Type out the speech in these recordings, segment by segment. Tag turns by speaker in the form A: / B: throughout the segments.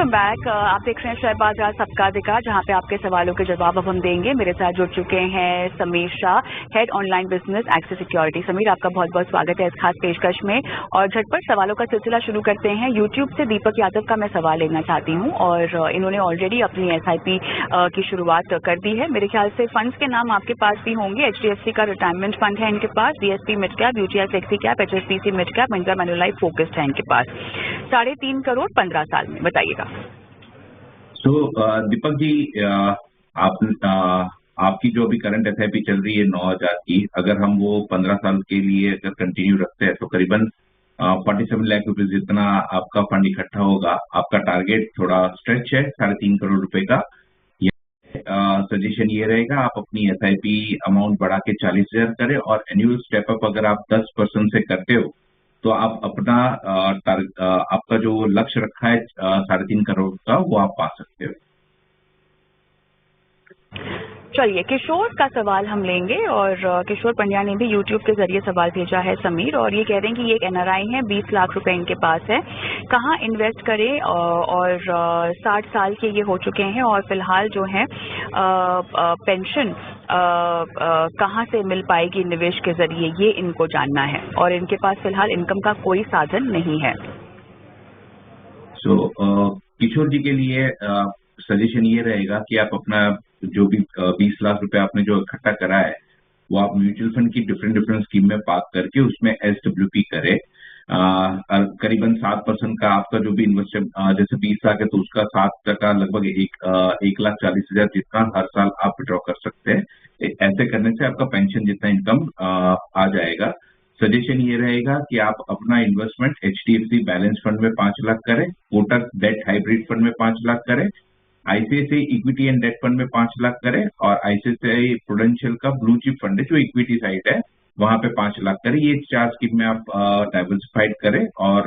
A: Welcome back. आप देख रहे हैं शेयर बाजार सबका अधिकार, जहां पे आपके सवालों के जवाब अब हम देंगे। मेरे साथ जुड़ चुके हैं Sameer Shah, head online business axis security. Sameer, आपका बहुत बहुत स्वागत है इस खास पेशकश में। और झटपट सवालों का सिलसिला शुरू करते हैं। यूट्यूब से दीपक यादव का मैं सवाल लेना चाहती हूँ और इन्होंने ऑलरेडी अपनी SIP की शुरुआत कर दी है। मेरे ख्याल से फंड्स के नाम आपके पास भी होंगे। HDFC का रिटायरमेंट फंड है इनके पास, DSP mid cap, UTI flexi cap, HSBC mid cap, Mahindra Manulife focused है इनके पास। 3.5 करोड़ 15 साल में। बताइएगा।
B: दीपक जी, आपकी जो अभी करंट SIP चल रही है 9,000 की, अगर हम वो 15 साल के लिए अगर कंटिन्यू रखते हैं तो करीबन 47 लाख रुपए जितना आपका फंड इकट्ठा होगा। आपका टारगेट थोड़ा स्ट्रेच है 3.5 करोड़ रुपए का। सजेशन ये रहेगा, आप अपनी SIP अमाउंट बढ़ा के 40,000 करें और एनुअल स्टेप अप अगर आप 10% से करते हो तो आप अपना आपका जो लक्ष्य रखा है 3.5 करोड़ का, वो आप पा सकते हो।
A: चलिए, किशोर का सवाल हम लेंगे। और किशोर पंड्या ने भी YouTube के जरिए सवाल भेजा है समीर, और ये कह रहे हैं कि ये एक NRI है, 20 लाख रुपए इनके पास है, कहाँ इन्वेस्ट करें। और 60 साल के ये हो चुके हैं और फिलहाल जो है पेंशन कहाँ से मिल पाएगी निवेश के जरिए, ये इनको जानना है। और इनके पास फिलहाल इनकम का कोई साधन नहीं है।
B: किशोर जी के लिए सजेशन ये रहेगा कि आप अपना जो भी 20 लाख रुपए आपने जो इकट्ठा करा है, वो आप म्यूचुअल फंड की डिफरेंट स्कीम में पार्क करके उसमें SWP करें। करीबन 7% का आपका जो भी इन्वेस्टमेंट, जैसे 20 लाख है तो उसका 7% लगभग 1,40,000 जितना हर साल आप विड्रॉ कर सकते हैं। ऐसे करने से आपका पेंशन जितना इनकम आ जाएगा। सजेशन ये रहेगा कि आप अपना इन्वेस्टमेंट HDFC बैलेंस फंड में 5 लाख करें, कोटक डेट हाइब्रिड फंड में 5 लाख करें, ICICI equity and debt fund में 5 लाख करें, और ICICI प्रूडेंशियल का ब्लू चिप फंड है जो इक्विटी साइड है, वहां पे 5 लाख करें। ये 4 स्कीम में आप डाइवर्सिफाइड करें और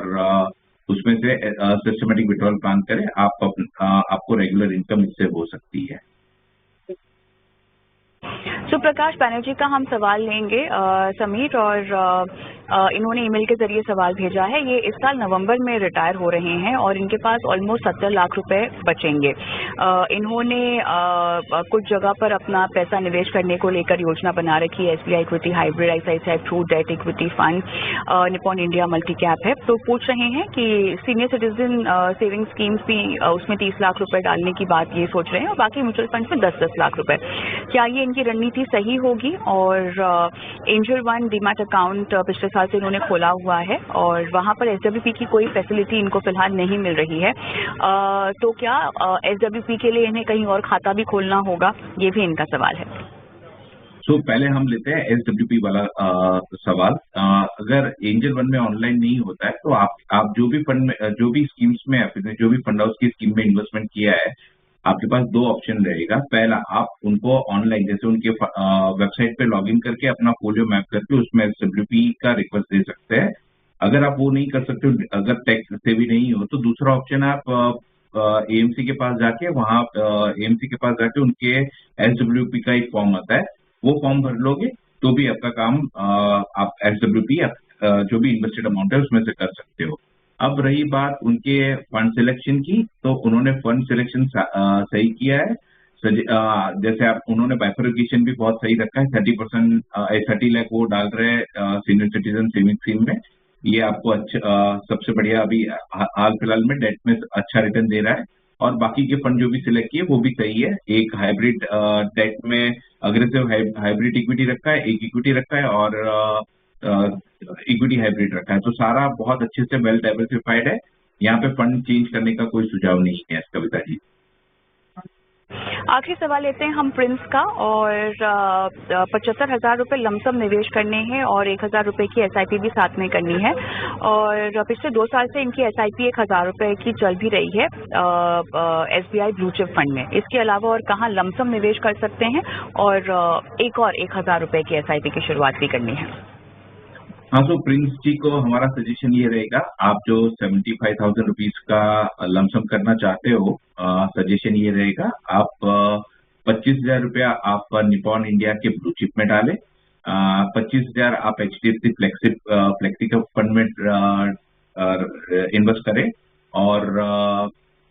B: उसमें से सिस्टमेटिक विड्रॉल प्लान करें। आपको रेगुलर इनकम इससे हो सकती है।
A: सुप्रकाश बैनर्जी का हम सवाल लेंगे समीर, और इन्होंने ईमेल के जरिए सवाल भेजा है। ये इस साल नवंबर में रिटायर हो रहे हैं और इनके पास ऑलमोस्ट 70 लाख रुपए बचेंगे। इन्होंने कुछ जगह पर अपना पैसा निवेश करने को लेकर योजना बना रखी है। SBI equity hybrid, ICICI true debt equity fund, Nippon India multi cap है। तो पूछ रहे हैं कि सीनियर सिटीजन सेविंग स्कीम्स भी उसमें 30 लाख रुपए डालने की बात ये सोच रहे हैं, और बाकी म्यूचुअल फंड में 10-10 लाख रुपए। क्या ये इनकी रणनीति सही होगी? और एंजल वन डीमैट अकाउंट पिछले साल से इन्होंने खोला हुआ है और वहां पर SWP की कोई फैसिलिटी इनको फिलहाल नहीं मिल रही है। तो क्या SWP के लिए इन्हें कहीं और खाता भी खोलना होगा? ये भी इनका सवाल है।
B: पहले हम लेते हैं SWP वाला सवाल। अगर एंजल वन में ऑनलाइन नहीं होता है तो आप जो भी फंड में, जो भी स्कीम्स में, जो भी फंड हाउस की स्कीम में इन्वेस्टमेंट किया है, आपके पास 2 ऑप्शन रहेगा। पहला, आप उनको ऑनलाइन जैसे उनके वेबसाइट पे लॉगिन करके अपना पोलियो मैप करके उसमें SWP का रिक्वेस्ट दे सकते हैं। अगर आप वो नहीं कर सकते, अगर टैक्स से भी नहीं हो, तो दूसरा ऑप्शन आप AMC के पास जाके, वहां AMC के पास जाके उनके SWP का एक फॉर्म आता है, वो फॉर्म भर लोगे तो भी आपका काम आप SWP जो भी इन्वेस्टेड अमाउंट है उसमें से कर सकते हो। अब रही बात उनके फंड सिलेक्शन की, तो उन्होंने फंड सिलेक्शन सही किया है। जैसे उन्होंने बाइफरकेशन भी बहुत सही रखा है। 30 लाख वो डाल रहे हैं सीनियर सिटीजन सेविंग स्कीम में। ये आपको सबसे बढ़िया अभी हाल फिलहाल में डेट में अच्छा रिटर्न दे रहा है। और बाकी के फंड जो भी सिलेक्ट किए वो भी सही है। एक हाइब्रिड डेट में अग्रेसिव हाइब्रिड इक्विटी रखा है, एक इक्विटी रखा है और इक्विटी हाइब्रिड रखा है। तो सारा बहुत अच्छे से वेल डाइवर्सिफाइड है। यहाँ पे फंड चेंज करने का कोई सुझाव नहीं है कविता जी।
A: आखिरी सवाल लेते हैं हम प्रिंस का, और 75,000 रुपये लमसम निवेश करने हैं और 1,000 रुपये की SIP भी साथ में करनी है। और पिछले 2 साल से इनकी SIP 1,000 रुपये की चल भी रही है SBI ब्लू चिप फंड में। इसके अलावा और कहाँ लमसम निवेश कर सकते हैं और एक और 1,000 रुपये की SIP की शुरुआत भी करनी है?
B: हाँ, तो प्रिंस जी को हमारा सजेशन ये रहेगा, आप जो 75,000 रुपीज का लमसम करना चाहते हो, सजेशन ये रहेगा, आप 25,000 रुपया आप निपॉन इंडिया के ब्लू चिप में डालें, 25,000 आप HDFC फ्लेक्सी फंड में इन्वेस्ट करें, और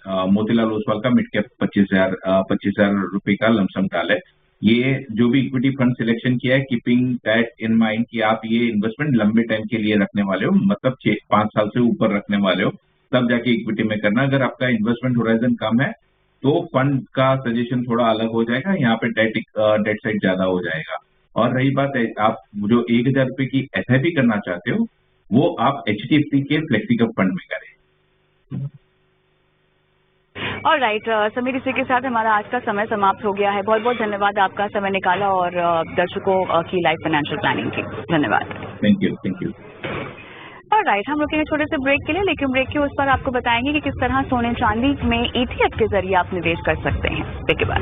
B: मोतीलाल ओसवाल का मिड कैप 25,000 रुपए का लमसम डाल है। ये जो भी इक्विटी फंड सिलेक्शन किया है, कीपिंग दैट इन माइंड कि आप ये इन्वेस्टमेंट लंबे टाइम के लिए रखने वाले हो, मतलब 5 साल से ऊपर रखने वाले हो, तब जाके इक्विटी में करना। अगर आपका इन्वेस्टमेंट होराइजन कम है तो फंड का सजेशन थोड़ा अलग हो जाएगा, यहाँ पे डेट साइड ज्यादा हो जाएगा। और रही बात है, आप जो 1,000 रुपए की SIP करना चाहते हो वो आप HDFC के फ्लेक्सिकप फंड में करें।
A: और राइट समीर, इसी के साथ हमारा आज का समय समाप्त हो गया है। बहुत बहुत धन्यवाद, आपका समय निकाला और दर्शकों की लाइव फाइनेंशियल प्लानिंग की। धन्यवाद।
B: Thank you.
A: और राइट, हम रुकेंगे छोटे से ब्रेक के लिए, लेकिन ब्रेक के उस पर आपको बताएंगे कि किस तरह सोने चांदी में ETF के जरिए आप निवेश कर सकते हैं। ब्रेक के बाद